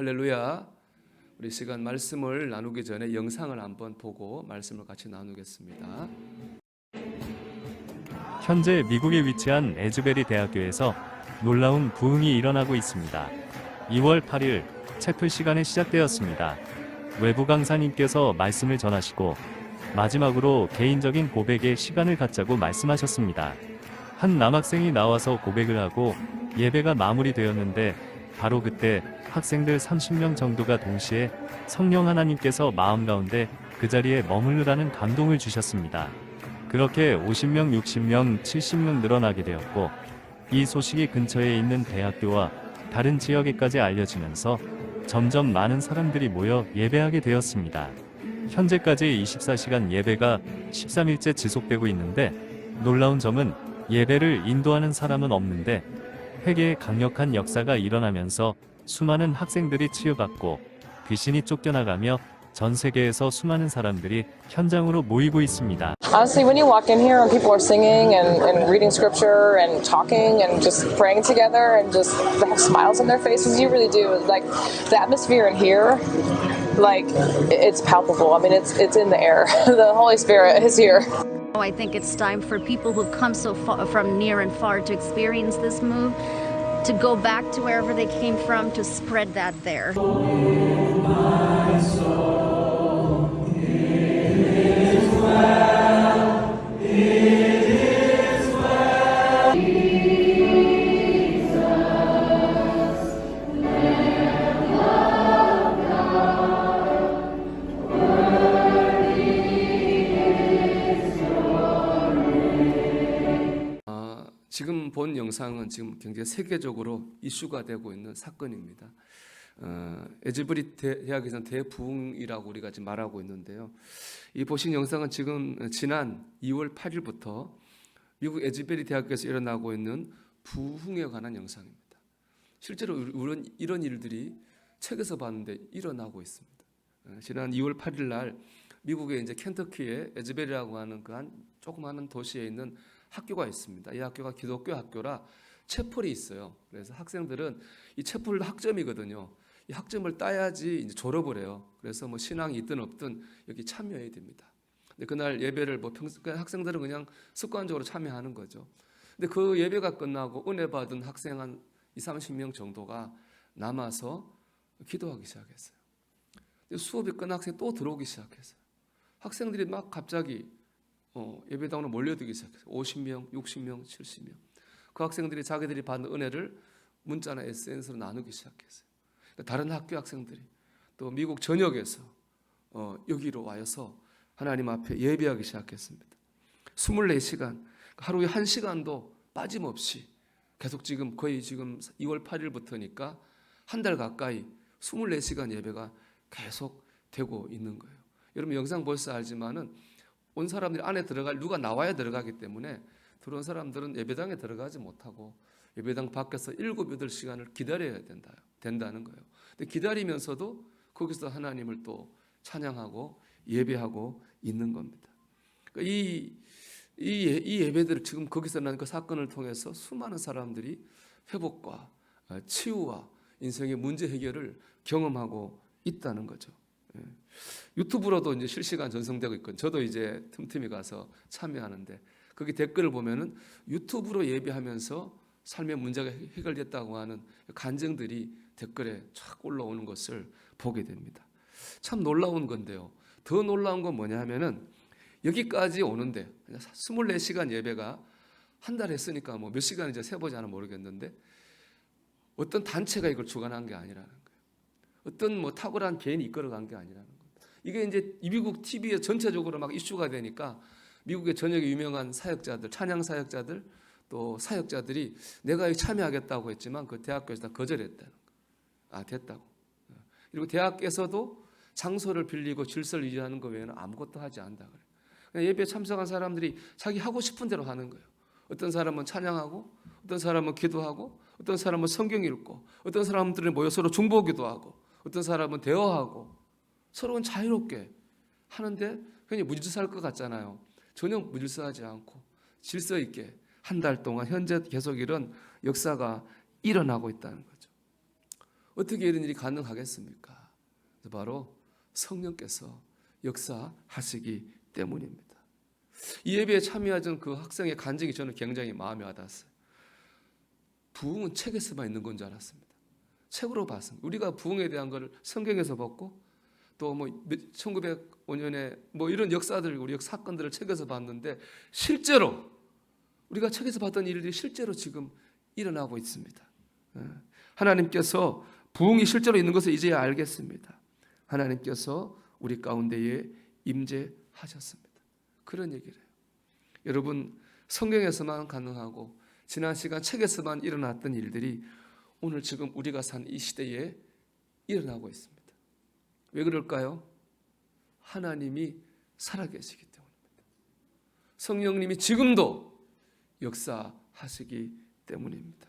할렐루야. 우리 시간 말씀을 나누기 전에 영상을 한번 보고 말씀을 같이 나누겠습니다. 현재 미국에 위치한 에즈베리 대학교에서 놀라운 부흥이 일어나고 있습니다. 2월 8일 채플 시간이 시작되었습니다. 외부 강사님께서 말씀을 전하시고 마지막으로 개인적인 고백의 시간을 갖자고 말씀하셨습니다. 한 남학생이 나와서 고백을 하고 예배가 마무리되었는데 바로 그때 학생들 30명 정도가 동시에 성령 하나님께서 마음 가운데 그 자리에 머무르라는 감동을 주셨습니다. 그렇게 50명, 60명, 70명 늘어나게 되었고 이 소식이 근처에 있는 대학교와 다른 지역에까지 알려지면서 점점 많은 사람들이 모여 예배하게 되었습니다. 현재까지 24시간 예배가 13일째 지속되고 있는데 놀라운 점은 예배를 인도하는 사람은 없는데 회개의 강력한 역사가 일어나면서 수많은 학생들이 치유받고 귀신이 쫓겨나가며 전 세계에서 수많은 사람들이 현장으로 모이고 있습니다. Honestly, when you walk in here and people are singing and reading scripture and talking and just praying together and just have smiles on their faces, you really do. Like the atmosphere in here, like it's palpable. I mean, it's in the air. The Holy Spirit is here. I think it's time for people who come so far from near and far to experience this move, to go back to wherever they came from, to spread that there. 지금 본 영상은 지금 굉장히 세계적으로 이슈가 되고 있는 사건입니다. 에즈베리 대학에서는 대부흥이라고 우리가 지금 말하고 있는데요. 이 보신 영상은 지금 지난 2월 8일부터 미국 에즈베리 대학에서 일어나고 있는 부흥에 관한 영상입니다. 실제로 우리는 이런 일들이 책에서 봤는데 일어나고 있습니다. 지난 2월 8일 날 미국의 이제 켄터키의 에즈베리라고 하는 그 한 조그마한 도시에 있는 학교가 있습니다. 이 학교가 기독교 학교라 채플이 있어요. 그래서 학생들은 이 채플 학점이거든요. 이 학점을 따야지 이제 졸업을 해요. 그래서 뭐 신앙이 있든 없든 여기 참여해야 됩니다. 근데 그날 예배를 뭐 학생들은 그냥 습관적으로 참여하는 거죠. 근데 그 예배가 끝나고 은혜 받은 학생 한 20-30명 정도가 남아서 기도하기 시작했어요. 수업이 끝난 학생이 또 들어오기 시작했어요. 학생들이 막 갑자기 예배당으로 몰려들기 시작했어요. 50명, 60명, 70명. 그 학생들이 자기들이 받은 은혜를 문자나 SNS로 나누기 시작했어요. 다른 학교 학생들이 또 미국 전역에서 여기로 와서 하나님 앞에 예배하기 시작했습니다. 24시간, 하루에 1시간도 빠짐없이 계속 지금 거의 지금 2월 8일부터니까 한 달 가까이 24시간 예배가 계속 되고 있는 거예요. 여러분 영상 벌써 알지만은 온 사람들이 안에 누가 나와야 들어가기 때문에 들어온 사람들은 예배당에 들어가지 못하고 예배당 밖에서 7, 8시간을 기다려야 된다는 거예요. 근데 기다리면서도 거기서 하나님을 또 찬양하고 예배하고 있는 겁니다. 그러니까 이 예배들을 지금 거기서 난 그 사건을 통해서 수많은 사람들이 회복과 치유와 인생의 문제 해결을 경험하고 있다는 거죠. 유튜브로도 이제 실시간 전송되고 있고 저도 이제 틈틈이 가서 참여하는데 거기 댓글을 보면은 유튜브로 예배하면서 삶의 문제가 해결됐다고 하는 간증들이 댓글에 쫙 올라오는 것을 보게 됩니다. 참 놀라운 건데요. 더 놀라운 건 뭐냐 하면은 여기까지 오는데 24시간 예배가 한 달 했으니까 뭐 몇 시간인지 세보지 않아 모르겠는데 어떤 단체가 이걸 주관한 게 아니라는 거예요. 어떤 뭐 탁월한 개인이 이끌어간 게 아니라는 거예요. 이게 이제 미국 TV에 전체적으로 막 이슈가 되니까 미국의 전역의 유명한 사역자들, 찬양 사역자들 또 사역자들이 내가 참여하겠다고 했지만 그 대학교에서 다 거절했다는 거예요. 됐다고. 그리고 대학에서도 장소를 빌리고 질서를 유지하는 것 외에는 아무것도 하지 않는다 그래요. 그냥 예배에 참석한 사람들이 자기 하고 싶은 대로 하는 거예요. 어떤 사람은 찬양하고 어떤 사람은 기도하고 어떤 사람은 성경 읽고 어떤 사람들은 모여 서로 중보기도 하고 어떤 사람은 대화하고 서로는 자유롭게 하는데 그냥 무질서할 것 같잖아요. 전혀 무질서하지 않고 질서 있게 한 달 동안 현재 계속 이런 역사가 일어나고 있다는 거죠. 어떻게 이런 일이 가능하겠습니까? 바로 성령께서 역사하시기 때문입니다. 이 예배에 참여하던 그 학생의 간증이 저는 굉장히 마음에 와닿았어요. 부흥은 책에서만 있는 건 줄 알았습니다. 책으로 봤습니다. 우리가 부흥에 대한 걸 성경에서 봤고 또 1905년에 이런 역사들, 우리 사건들을 책에서 봤는데 실제로 우리가 책에서 봤던 일들이 실제로 지금 일어나고 있습니다. 하나님께서 부흥이 실제로 있는 것을 이제야 알겠습니다. 하나님께서 우리 가운데에 임재하셨습니다. 그런 얘기를 해요. 여러분, 성경에서만 가능하고 지난 시간 책에서만 일어났던 일들이 오늘 지금 우리가 산 이 시대에 일어나고 있습니다. 왜 그럴까요? 하나님이 살아계시기 때문입니다. 성령님이 지금도 역사하시기 때문입니다.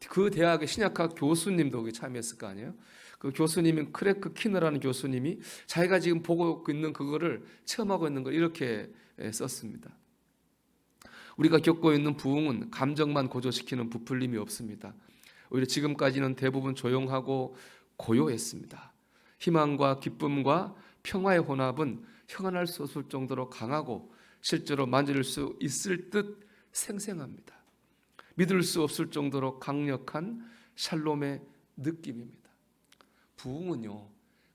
그 대학의 신약학 교수님도 거기 참여했을 거 아니에요? 그 교수님은 크래크 키너라는 교수님이 자기가 지금 보고 있는 그거를 체험하고 있는 걸 이렇게 썼습니다. 우리가 겪고 있는 부흥은 감정만 고조시키는 부풀림이 없습니다. 오히려 지금까지는 대부분 조용하고 고요했습니다. 희망과 기쁨과 평화의 혼합은 형언할 수 없을 정도로 강하고 실제로 만질 수 있을 듯 생생합니다. 믿을 수 없을 정도로 강력한 샬롬의 느낌입니다. 부흥은요,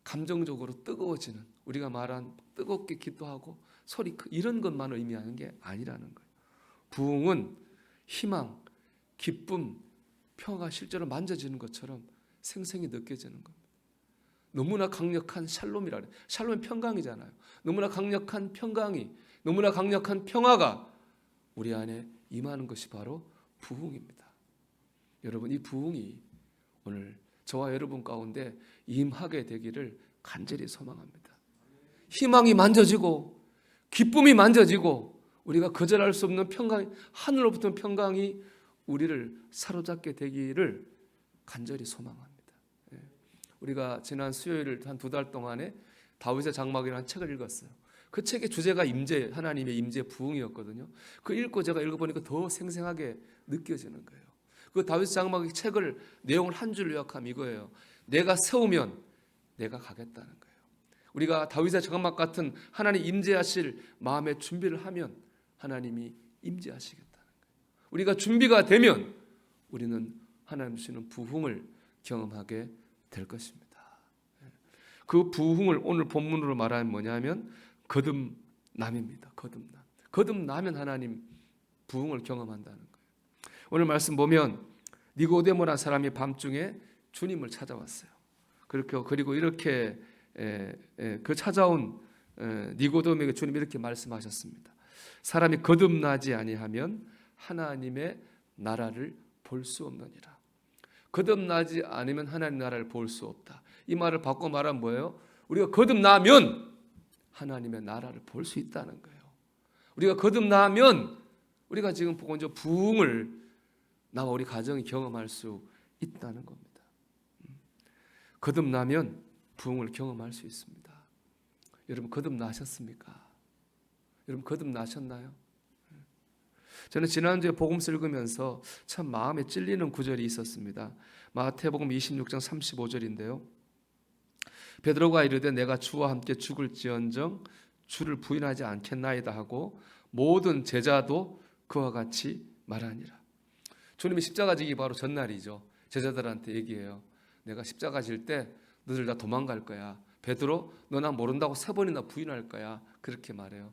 감정적으로 뜨거워지는, 우리가 말한 뜨겁게 기도하고 소리 이런 것만 의미하는 게 아니라는 거예요. 부흥은 희망, 기쁨, 평화가 실제로 만져지는 것처럼 생생히 느껴지는 겁니다. 너무나 강력한 샬롬이라 그래요. 샬롬은 평강이잖아요. 너무나 강력한 평강이, 너무나 강력한 평화가 우리 안에 임하는 것이 바로 부흥입니다. 여러분, 이 부흥이 오늘 저와 여러분 가운데 임하게 되기를 간절히 소망합니다. 희망이 만져지고 기쁨이 만져지고 우리가 거절할 수 없는 평강, 하늘로부터 평강이 우리를 사로잡게 되기를 간절히 소망합니다. 우리가 지난 수요일 한 2달 동안에 다윗의 장막이라는 책을 읽었어요. 그 책의 주제가 임재, 하나님의 임재 부흥이었거든요. 그 읽고 제가 읽어보니까 더 생생하게 느껴지는 거예요. 그 다윗 장막의 책을 내용을 한 줄로 요약하면 이거예요. 내가 세우면 내가 가겠다는 거예요. 우리가 다윗의 장막 같은 하나님 임재하실 마음의 준비를 하면 하나님이 임재하시겠다는 거예요. 우리가 준비가 되면 우리는 하나님 주시는 부흥을 경험하게 될 것입니다. 그 부흥을 오늘 본문으로 말하면 뭐냐면 거듭남입니다. 거듭남. 거듭나면 하나님 부흥을 경험한다는 거예요. 오늘 말씀 보면 니고데모라는 사람이 밤중에 주님을 찾아왔어요. 그리고 이렇게 그 찾아온 니고데모에게 주님이 이렇게 말씀하셨습니다. 사람이 거듭나지 아니하면 하나님의 나라를 볼 수 없느니라. 거듭나지 않으면 하나님 나라를 볼 수 없다. 이 말을 바꿔 말하면 뭐예요? 우리가 거듭나면 하나님의 나라를 볼 수 있다는 거예요. 우리가 거듭나면 우리가 지금 보고 있는 부흥을 나와 우리 가정이 경험할 수 있다는 겁니다. 거듭나면 부흥을 경험할 수 있습니다. 여러분 거듭나셨습니까? 여러분 거듭나셨나요? 저는 지난주에 복음서 읽으면서 참 마음에 찔리는 구절이 있었습니다. 마태복음 26장 35절인데요. 베드로가 이르되 내가 주와 함께 죽을지언정 주를 부인하지 않겠나이다 하고 모든 제자도 그와 같이 말하니라. 주님이 십자가 지기 바로 전날이죠. 제자들한테 얘기해요. 내가 십자가 질 때 너들 다 도망갈 거야. 베드로 너 나 모른다고 3번이나 부인할 거야. 그렇게 말해요.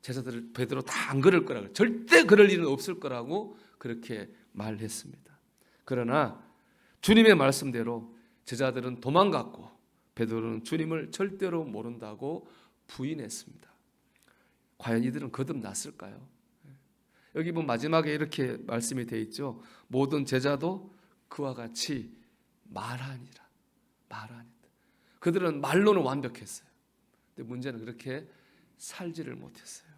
제자들을 베드로 다 안 그럴 거라고, 절대 그럴 일은 없을 거라고 그렇게 말했습니다. 그러나 주님의 말씀대로 제자들은 도망갔고 베드로는 주님을 절대로 모른다고 부인했습니다. 과연 이들은 거듭났을까요? 여기 보면 마지막에 이렇게 말씀이 되어 있죠. 모든 제자도 그와 같이 말하니라. 그들은 말로는 완벽했어요. 근데 문제는 그렇게 살지를 못했어요.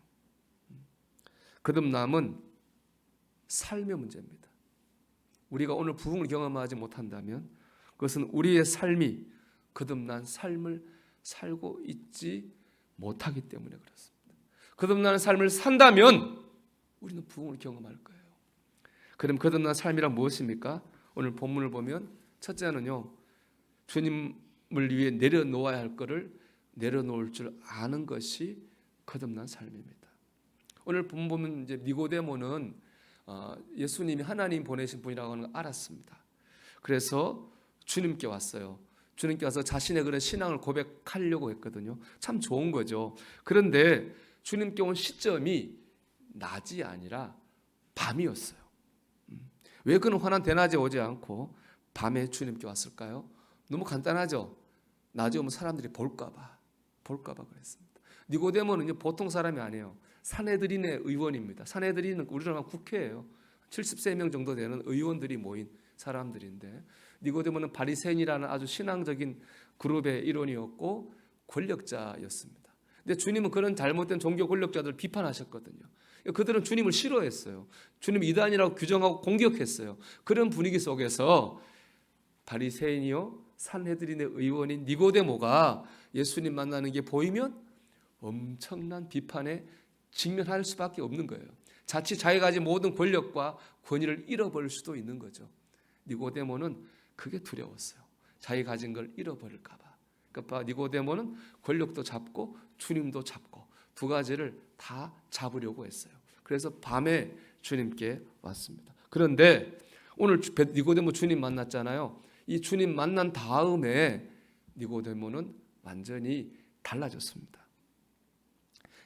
거듭남은 삶의 문제입니다. 우리가 오늘 부흥을 경험하지 못한다면 그것은 우리의 삶이 거듭난 삶을 살고 있지 못하기 때문에 그렇습니다. 거듭나는 삶을 산다면 우리는 부흥을 경험할 거예요. 그럼 거듭난 삶이란 무엇입니까? 오늘 본문을 보면 첫째는요, 주님을 위해 내려놓아야 할 것을 내려놓을 줄 아는 것이 거듭난 삶입니다. 오늘 본문 보면 이제 니고데모는 예수님이 하나님 보내신 분이라고 하는 걸 알았습니다. 그래서 주님께 왔어요. 주님께 와서 자신의 그런 신앙을 고백하려고 했거든요. 참 좋은 거죠. 그런데 주님께 온 시점이 낮이 아니라 밤이었어요. 왜 그는 환한 대낮에 오지 않고 밤에 주님께 왔을까요? 너무 간단하죠. 낮에 오면 사람들이 볼까봐 그랬습니다. 니고데모는 보통 사람이 아니에요. 산헤드린의 의원입니다. 산헤드린은 우리나라 국회예요. 73명 정도 되는 의원들이 모인 사람들인데, 니고데모는 바리새인이라는 아주 신앙적인 그룹의 일원이었고 권력자였습니다. 근데 주님은 그런 잘못된 종교 권력자들을 비판하셨거든요. 그들은 주님을 싫어했어요. 주님 이단이라고 규정하고 공격했어요. 그런 분위기 속에서 바리새인이요 산헤드린의 의원인 니고데모가 예수님 만나는 게 보이면 엄청난 비판에 직면할 수밖에 없는 거예요. 자칫 자기가 가진 모든 권력과 권위를 잃어버릴 수도 있는 거죠. 니고데모는 그게 두려웠어요. 자기 가진 걸 잃어버릴까 봐. 그러니까 니고데모는 권력도 잡고 주님도 잡고 두 가지를 다 잡으려고 했어요. 그래서 밤에 주님께 왔습니다. 그런데 오늘 니고데모 주님 만났잖아요. 이 주님 만난 다음에 니고데모는 완전히 달라졌습니다.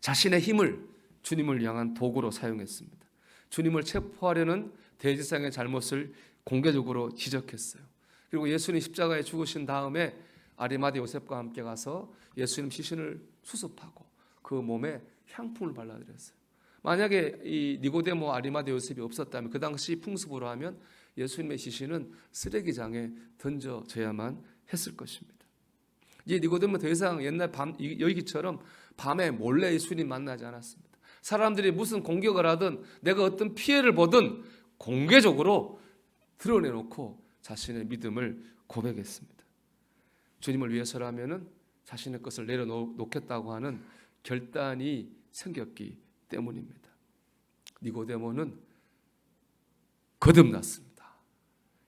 자신의 힘을 주님을 향한 도구로 사용했습니다. 주님을 체포하려는 대제사장의 잘못을 공개적으로 지적했어요. 그리고 예수님 십자가에 죽으신 다음에 아리마대 요셉과 함께 가서 예수님 시신을 수습하고 그 몸에 향품을 발라드렸어요. 만약에 이 니고데모 아리마대 요셉이 없었다면 그 당시 풍습으로 하면 예수님의 시신은 쓰레기장에 던져져야만 했을 것입니다. 이제 니고데모 더 이상 옛날 여기처럼 밤에 몰래 예수님 만나지 않았습니다. 사람들이 무슨 공격을 하든 내가 어떤 피해를 보든 공개적으로 드러내놓고 자신의 믿음을 고백했습니다. 주님을 위해서라면은 자신의 것을 내려놓겠다고 하는 결단이 생겼기 때문입니다. 니고데모는 거듭났습니다.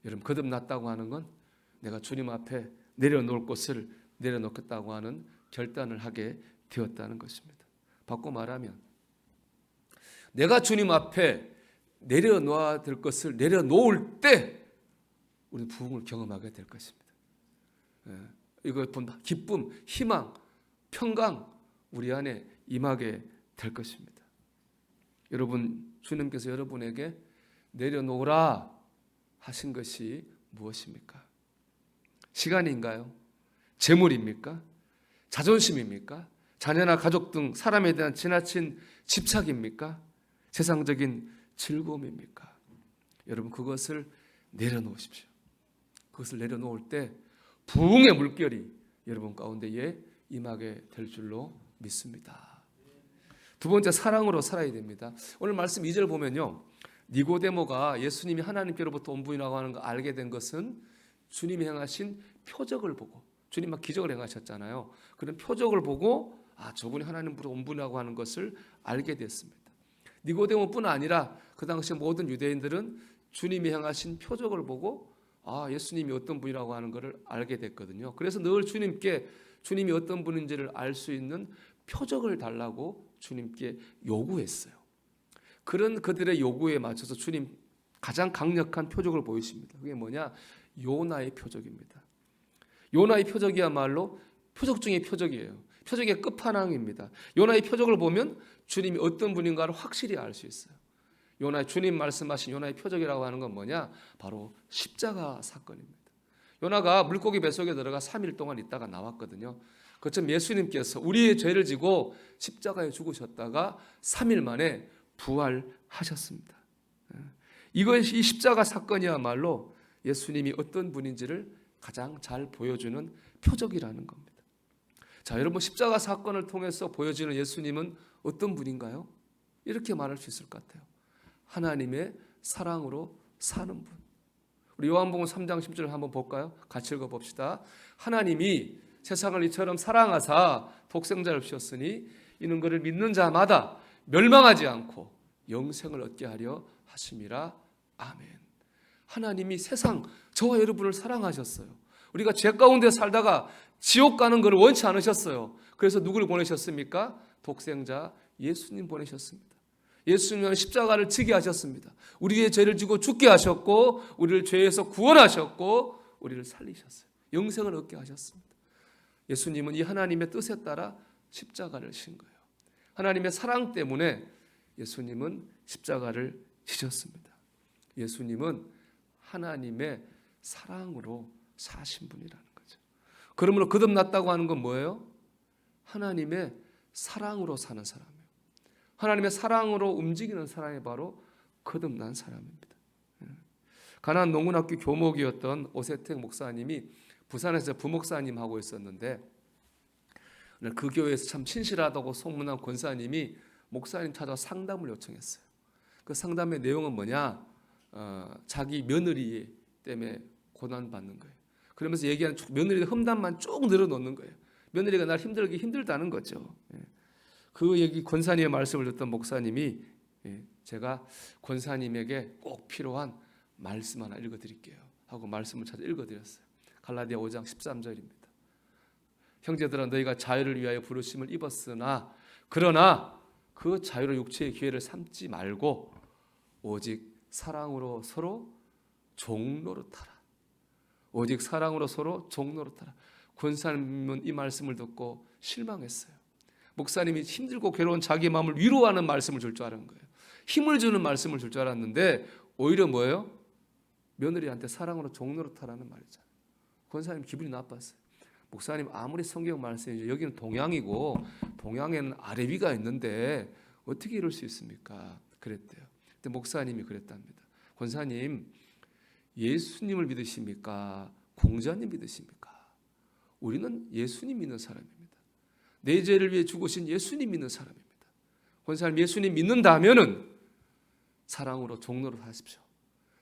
여러분, 거듭났다고 하는 건 내가 주님 앞에 내려놓을 것을 내려놓겠다고 하는 결단을 하게 되었다는 것입니다. 바꿔 말하면 내가 주님 앞에 내려놓아야 될 것을 내려놓을 때 우리는 부흥을 경험하게 될 것입니다. 이걸 본 기쁨, 희망, 평강 우리 안에 임하게 될 것입니다. 여러분, 주님께서 여러분에게 내려놓으라 하신 것이 무엇입니까? 시간인가요? 재물입니까? 자존심입니까? 자녀나 가족 등 사람에 대한 지나친 집착입니까? 세상적인 즐거움입니까? 여러분, 그것을 내려놓으십시오. 그것을 내려놓을 때 부흥의 물결이 여러분 가운데에 임하게 될 줄로 믿습니다. 두 번째, 사랑으로 살아야 됩니다. 오늘 말씀 2절 보면요, 니고데모가 예수님이 하나님께로부터 온 분이라고 하는 걸 알게 된 것은 주님이 행하신 표적을 보고, 주님 막 기적을 행하셨잖아요. 그런 표적을 보고 저분이 하나님으로부터 온 분이라고 하는 것을 알게 됐습니다. 니고데모뿐 아니라 그 당시 모든 유대인들은 주님이 행하신 표적을 보고 예수님이 어떤 분이라고 하는 것을 알게 됐거든요. 그래서 늘 주님께 주님이 어떤 분인지를 알 수 있는 표적을 달라고 주님께 요구했어요. 그런 그들의 요구에 맞춰서 주님 가장 강력한 표적을 보이십니다. 그게 뭐냐? 요나의 표적입니다. 요나의 표적이야말로 표적 중의 표적이에요. 표적의 끝판왕입니다. 요나의 표적을 보면 주님이 어떤 분인가를 확실히 알 수 있어요. 요나의 주님 말씀하신 요나의 표적이라고 하는 건 뭐냐? 바로 십자가 사건입니다. 요나가 물고기 뱃속에 들어가 3일 동안 있다가 나왔거든요. 그처럼 예수님께서 우리의 죄를 지고 십자가에 죽으셨다가 3일 만에 부활하셨습니다. 이것이 십자가 사건이야말로 예수님이 어떤 분인지를 가장 잘 보여주는 표적이라는 겁니다. 자, 여러분, 십자가 사건을 통해서 보여지는 예수님은 어떤 분인가요? 이렇게 말할 수 있을 것 같아요. 하나님의 사랑으로 사는 분. 우리 요한복음 3장 10절을 한번 볼까요? 같이 읽어봅시다. 하나님이 세상을 이처럼 사랑하사 독생자를 주셨으니 이는 그를 믿는 자마다 멸망하지 않고 영생을 얻게 하려 하심이라. 아멘. 하나님이 세상 저와 여러분을 사랑하셨어요. 우리가 죄 가운데 살다가 지옥 가는 것을 원치 않으셨어요. 그래서 누구를 보내셨습니까? 독생자 예수님 보내셨습니다. 예수님은 십자가를 지게 하셨습니다. 우리의 죄를 지고 죽게 하셨고 우리를 죄에서 구원하셨고 우리를 살리셨어요. 영생을 얻게 하셨습니다. 예수님은 이 하나님의 뜻에 따라 십자가를 진 거예요. 하나님의 사랑 때문에 예수님은 십자가를 지셨습니다. 예수님은 하나님의 사랑으로 사신 분이라는 거죠. 그러므로 거듭났다고 하는 건 뭐예요? 하나님의 사랑으로 사는 사람이에요. 하나님의 사랑으로 움직이는 사람이 바로 거듭난 사람입니다. 가나안 농군학교 교목이었던 오세택 목사님이 부산에서 부목사님 하고 있었는데 그 교회에서 참 신실하다고 소문난 권사님이 목사님 찾아 상담을 요청했어요. 그 상담의 내용은 뭐냐? 자기 며느리 때문에 고난받는 거예요. 그러면서 얘기하는 며느리의 험담만 쭉 늘어놓는 거예요. 며느리가 날 힘들다는 거죠. 그 얘기 권사님의 말씀을 듣던 목사님이 제가 권사님에게 꼭 필요한 말씀 하나 읽어드릴게요 하고 말씀을 찾아 읽어드렸어요. 갈라디아 5장 13절입니다. 형제들아 너희가 자유를 위하여 부르심을 입었으나 그러나 그 자유를 육체의 기회를 삼지 말고 오직 사랑으로 서로 종노릇하라. 오직 사랑으로 서로 종노릇하라. 권사님은 이 말씀을 듣고 실망했어요. 목사님이 힘들고 괴로운 자기 마음을 위로하는 말씀을 줄 줄 아는 거예요. 힘을 주는 말씀을 줄 줄 알았는데 오히려 뭐예요? 며느리한테 사랑으로 종노릇하라는 말이잖아요. 권사님 기분이 나빴어요. 목사님 아무리 성경 말씀이죠. 여기는 동양이고 동양에는 아래 위가 있는데 어떻게 이럴 수 있습니까? 그랬대요. 근데 목사님이 그랬답니다. 권사님 예수님을 믿으십니까? 공자님 믿으십니까? 우리는 예수님 믿는 사람입니다. 내 죄를 위해 죽으신 예수님 믿는 사람입니다. 권사님 예수님 믿는다면은 사랑으로 종로를 하십시오.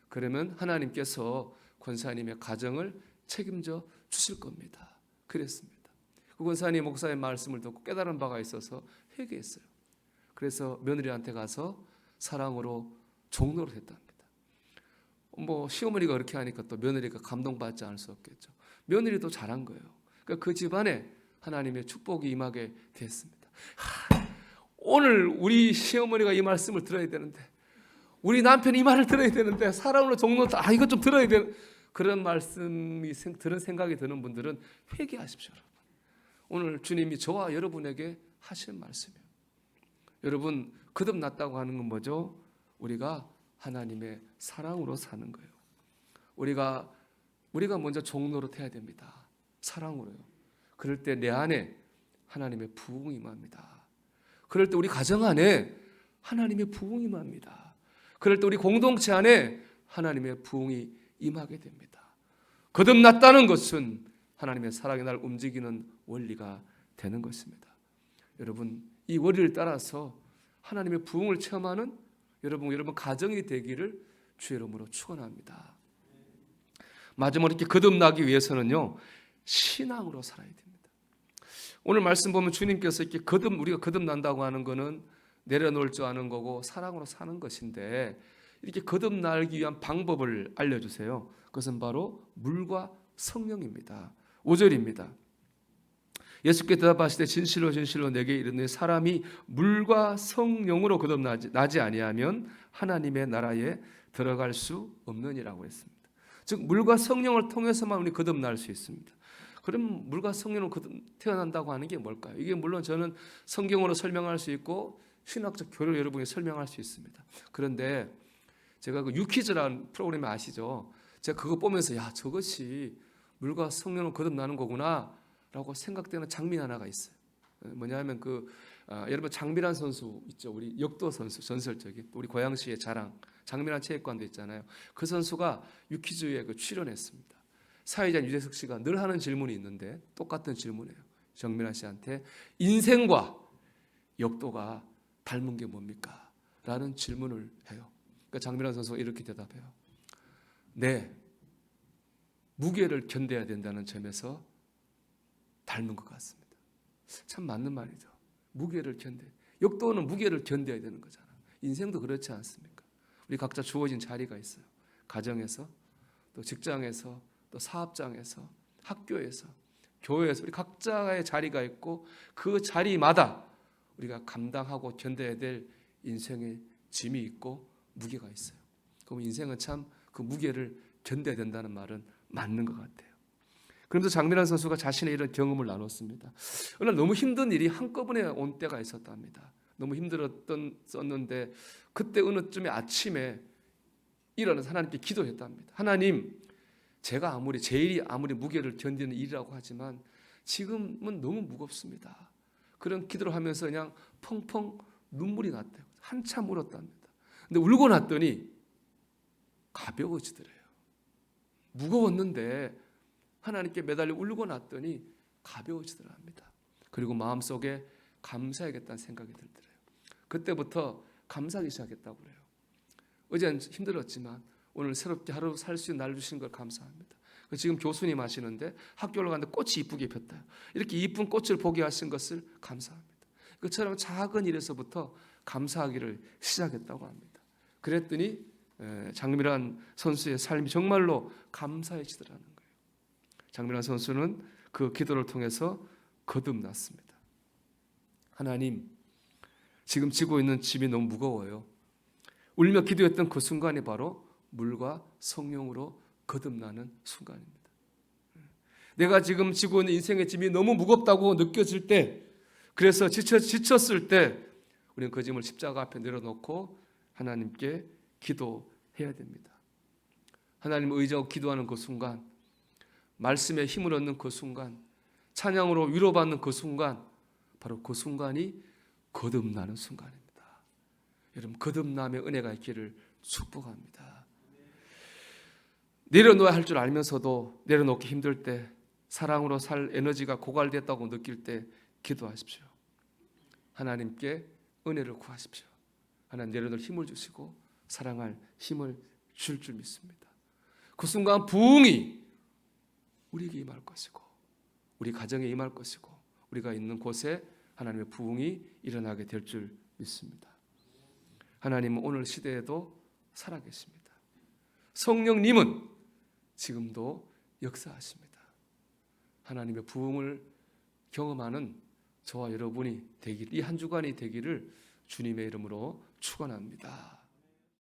그러면 하나님께서 권사님의 가정을 책임져 주실 겁니다. 그랬습니다. 그 권사님 목사의 말씀을 듣고 깨달은 바가 있어서 회개했어요. 그래서 며느리한테 가서 사랑으로 종로를 했답니다. 시어머니가 그렇게 하니까 또 며느리가 감동받지 않을 수 없겠죠. 며느리도 잘한 거예요. 그러니까 그 집안에 하나님의 축복이 임하게 됐습니다. 오늘 우리 시어머니가 이 말씀을 들어야 되는데 우리 남편이 이 말을 들어야 되는데 사랑으로 종로 이것 좀 들어야 되는 그런 말씀이 들은 생각이 드는 분들은 회개하십시오. 여러분. 오늘 주님이 저와 여러분에게 하신 말씀이에요. 여러분 거듭났다고 하는 건 뭐죠? 우리가 하나님의 사랑으로 사는 거예요. 우리가 먼저 종노릇 해야 됩니다. 사랑으로요. 그럴 때 내 안에 하나님의 부흥이 임합니다. 그럴 때 우리 가정 안에 하나님의 부흥이 임합니다. 그럴 때 우리 공동체 안에 하나님의 부흥이 임하게 됩니다. 거듭났다는 것은 하나님의 사랑이 날 움직이는 원리가 되는 것입니다. 여러분 이 원리를 따라서 하나님의 부흥을 체험하는 여러분 가정이 되기를 주의 이름으로 축원합니다. 마지막으로 이렇게 거듭나기 위해서는요 신앙으로 살아야 됩니다. 오늘 말씀 보면 주님께서 이렇게 우리가 거듭난다고 하는 것은 내려놓을 줄 아는 거고 사랑으로 사는 것인데 이렇게 거듭나기 위한 방법을 알려주세요. 그것은 바로 물과 성령입니다. 5절입니다. 예수께 대답하시되 진실로 진실로 내게 이르노니 사람이 물과 성령으로 거듭나지 아니하면 하나님의 나라에 들어갈 수 없느니라고 했습니다. 즉 물과 성령을 통해서만 우리 거듭날 수 있습니다. 그럼 물과 성령으로 태어난다고 하는 게 뭘까요? 이게 물론 저는 성경으로 설명할 수 있고 신학적 교리로 여러분이 설명할 수 있습니다. 그런데 제가 그 유퀴즈라는 프로그램 아시죠? 제가 그거 보면서 저것이 물과 성령으로 거듭나는 거구나 라고 생각되는 장면 하나가 있어요. 뭐냐면 여러분 장미란 선수 있죠. 우리 역도 선수 전설적인 우리 고양시의 자랑 장미란 체육관도 있잖아요. 그 선수가 유퀴즈에 출연했습니다. 사회자 유재석 씨가 늘 하는 질문이 있는데 똑같은 질문이에요. 정민아 씨한테 인생과 역도가 닮은 게 뭡니까? 라는 질문을 해요. 그러니까 장민아 선수가 이렇게 대답해요. 네, 무게를 견뎌야 된다는 점에서 닮은 것 같습니다. 참 맞는 말이죠. 무게를 역도는 무게를 견뎌야 되는 거잖아요. 인생도 그렇지 않습니까? 우리 각자 주어진 자리가 있어요. 가정에서, 또 직장에서, 또 사업장에서, 학교에서, 교회에서 우리 각자의 자리가 있고 그 자리마다 우리가 감당하고 견뎌야 될 인생의 짐이 있고 무게가 있어요. 그럼 인생은 참 그 무게를 견뎌야 된다는 말은 맞는 것 같아요. 그러면서 장미란 선수가 자신의 이런 경험을 나눴습니다. 어느 날 너무 힘든 일이 한꺼번에 온 때가 있었답니다. 너무 힘들었는데 그때 어느 쯤에 아침에 일어나서 하나님께 기도했답니다. 하나님, 제가 제 일이 아무리 무게를 견디는 일이라고 하지만 지금은 너무 무겁습니다. 그런 기도를 하면서 그냥 펑펑 눈물이 났대요. 한참 울었답니다. 근데 울고 났더니 가벼워지더래요. 무거웠는데 하나님께 매달려 울고 났더니 가벼워지더라 합니다. 그리고 마음속에 감사하겠다는 생각이 들더래요. 그때부터 감사하기 시작했다고 그래요. 어제는 힘들었지만 오늘 새롭게 하루 살 수 있는 날 주신 걸 감사합니다. 지금 교수님 하시는데 학교를 갔는데 꽃이 이쁘게 폈다. 이렇게 이쁜 꽃을 보게 하신 것을 감사합니다. 그처럼 작은 일에서부터 감사하기를 시작했다고 합니다. 그랬더니 장미란 선수의 삶이 정말로 감사해지더라는 거예요. 장미란 선수는 그 기도를 통해서 거듭났습니다. 하나님, 지금 지고 있는 짐이 너무 무거워요. 울며 기도했던 그 순간이 바로 물과 성령으로 거듭나는 순간입니다. 내가 지금 지고 있는 인생의 짐이 너무 무겁다고 느껴질 때, 그래서 지쳤을 때 우리는 그 짐을 십자가 앞에 내려놓고 하나님께 기도해야 됩니다. 하나님을 의지하고 기도하는 그 순간, 말씀에 힘을 얻는 그 순간, 찬양으로 위로받는 그 순간, 바로 그 순간이 거듭나는 순간입니다. 여러분, 거듭남의 은혜가 있기를 축복합니다. 내려놓아야 할 줄 알면서도 내려놓기 힘들 때, 사랑으로 살 에너지가 고갈됐다고 느낄 때 기도하십시오. 하나님께 은혜를 구하십시오. 하나님, 내려놓을 힘을 주시고 사랑할 힘을 줄 믿습니다. 그 순간 부흥이 우리에게 임할 것이고, 우리 가정에 임할 것이고, 우리가 있는 곳에 하나님의 부흥이 일어나게 될 줄 믿습니다. 하나님은 오늘 시대에도 살아계십니다. 성령님은 지금도 역사하십니다. 하나님의 부흥을 경험하는 저와 여러분이 되길, 이 한 주간이 되기를 주님의 이름으로 축원합니다.